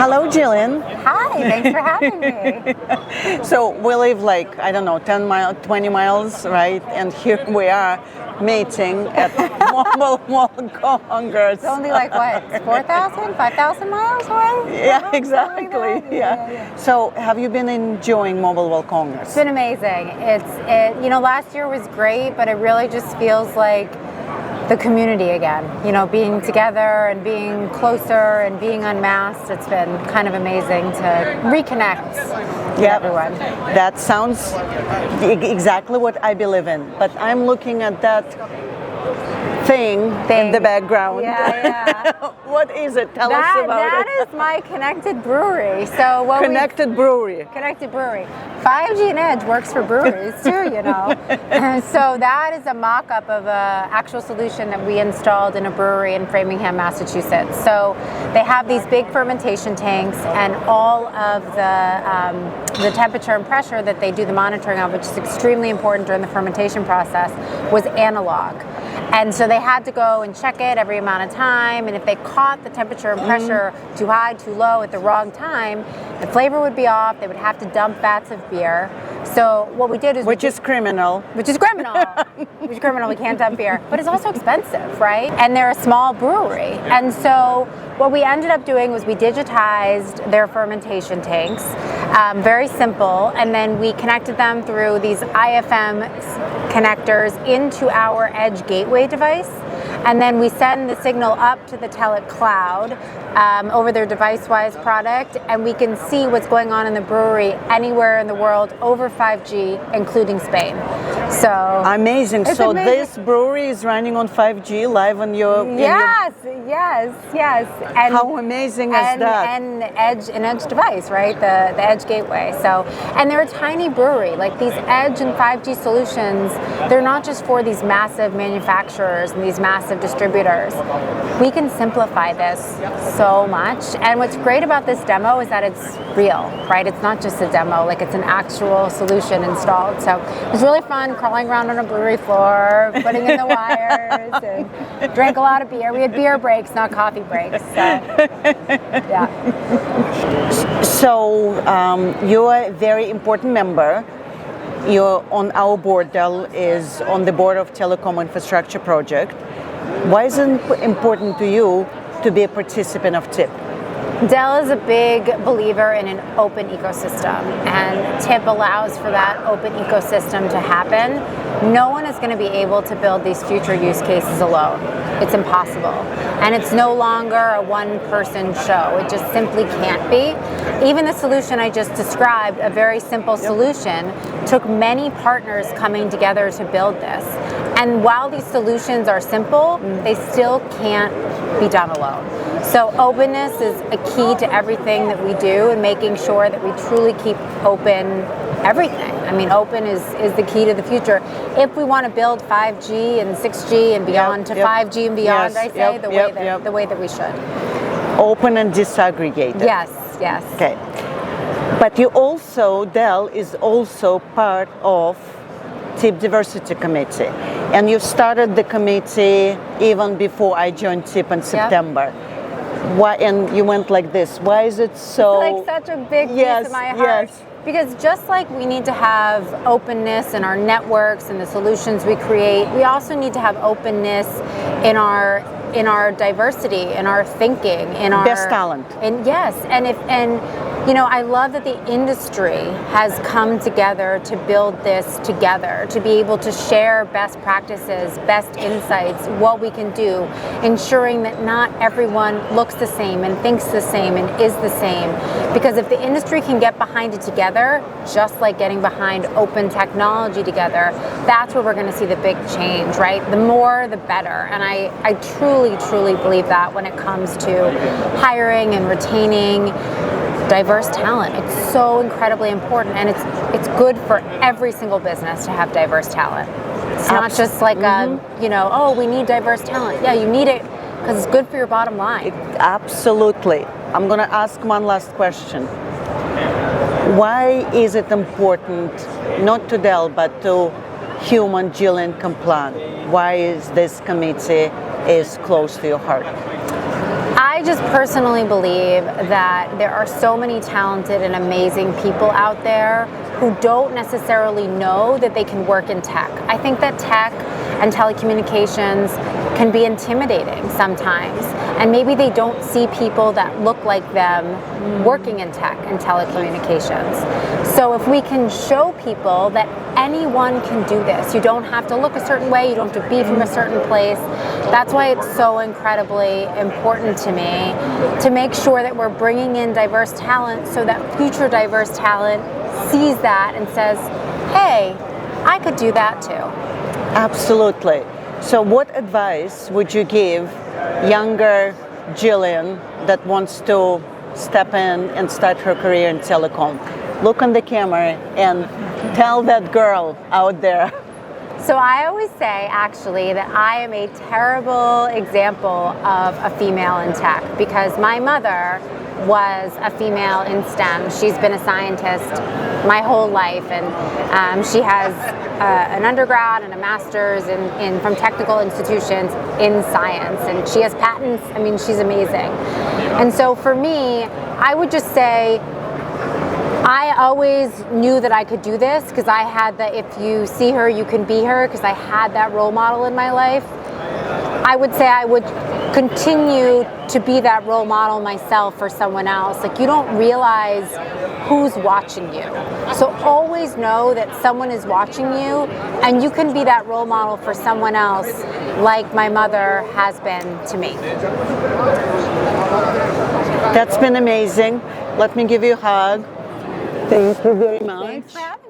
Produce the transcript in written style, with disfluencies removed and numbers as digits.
Hello, Jillian. Hi, thanks for having me. So we live like, I don't know, 10 miles, 20 miles, right? And here we are meeting at Mobile World Congress. It's only like what, 4,000, 5,000 miles away? Yeah, exactly. Yeah. So have you been enjoying Mobile World Congress? It's been amazing. Last year was great, but it really just feels like the community again, being together and being closer and being unmasked. It's been kind of amazing to reconnect with everyone. That sounds exactly what I believe in, but I'm looking at that thing in the background. Yeah. What is it? Tell us about it. That is my connected brewery. So Connected brewery. 5G and Edge works for breweries too, And so that is a mock-up of an actual solution that we installed in a brewery in Framingham, Massachusetts. So they have these big fermentation tanks, and all of the temperature and pressure that they do the monitoring of, which is extremely important during the fermentation process, was analog. And so they had to go and check it every amount of time, and if they caught the temperature and pressure too high, too low at the wrong time, the flavor would be off. They would have to dump vats of beer. So what we did is... Which is criminal. We can't dump beer. But it's also expensive, right? And they're a small brewery. And so what we ended up doing was we digitized their fermentation tanks, very simple, and then we connected them through these IFM connectors into our Edge gateway device. And then we send the signal up to the Telit cloud over their DeviceWise product, and we can see what's going on in the brewery anywhere in the world over 5G, including Spain. So amazing. So this brewery is running on 5G live on your... Yes. And how amazing is that? And an Edge device, right? The Edge gateway. So, and they're a tiny brewery. Like these Edge and 5G solutions, they're not just for these massive manufacturers and these massive distributors. We can simplify this so much. And what's great about this demo is that it's real, right? It's not just a demo, like it's an actual solution installed. So it was really fun crawling around on a brewery floor, putting in the wires, and drank a lot of beer. We had beer breaks, not coffee breaks. So, yeah. So you're a very important member. You're on our board. Dell is on the board of Telecom Infrastructure Project. Why is it important to you to be a participant of TIP? Dell is a big believer in an open ecosystem, and TIP allows for that open ecosystem to happen. No one is going to be able to build these future use cases alone. It's impossible. And it's no longer a one-person show. It just simply can't be. Even the solution I just described, a very simple solution, took many partners coming together to build this. And while these solutions are simple, they still can't be done alone. So openness is a key to everything that we do, and making sure that we truly keep open everything. I mean, open is the key to the future. If we want to build 5G and 6G and beyond to 5G and beyond, I say the way that we should. Open and disaggregated. Yes. Okay. But you also, Dell is also part of TIP Diversity Committee. And you started the committee even before I joined TIP in September. Why? And you went like this. Why is it so? It's like such a big piece of my heart. Yes. Because just like we need to have openness in our networks and the solutions we create, we also need to have openness in our diversity, in our thinking, in our best talent. And I love that the industry has come together to build this together, to be able to share best practices, best insights, what we can do, ensuring that not everyone looks the same and thinks the same and is the same. Because if the industry can get behind it together, just like getting behind open technology together, that's where we're going to see the big change, right? The more, the better. And I truly, truly believe that when it comes to hiring and retaining diverse talent. It's so incredibly important, and it's good for every single business to have diverse talent. It's not just like we need diverse talent. Yeah, you need it because it's good for your bottom line. Absolutely. I'm going to ask one last question. Why is it important, not to Dell, but to human Jillian Kaplan? Why is this committee is close to your heart? I I just personally believe that there are so many talented and amazing people out there who don't necessarily know that they can work in tech. I think that tech and telecommunications can be intimidating sometimes, and maybe they don't see people that look like them working in tech and telecommunications. So if we can show people that anyone can do this, you don't have to look a certain way, you don't have to be from a certain place. That's why it's so incredibly important to me to make sure that we're bringing in diverse talent so that future diverse talent sees that and says, hey, I could do that too. Absolutely. So what advice would you give younger Jillian that wants to step in and start her career in telecom? Look on the camera and tell that girl out there. So I always say, actually, that I am a terrible example of a female in tech because my mother was a female in STEM. She's been a scientist my whole life, and she has an undergrad and a master's from technical institutions in science, and she has patents. I mean, she's amazing. And so for me, I would just say, I always knew that I could do this because I had the if you see her, you can be her, because I had that role model in my life. I would say I would continue to be that role model myself for someone else. Like, you don't realize who's watching you. So always know that someone is watching you, and you can be that role model for someone else like my mother has been to me. That's been amazing. Let me give you a hug. Thank you very much. Thanks for having me.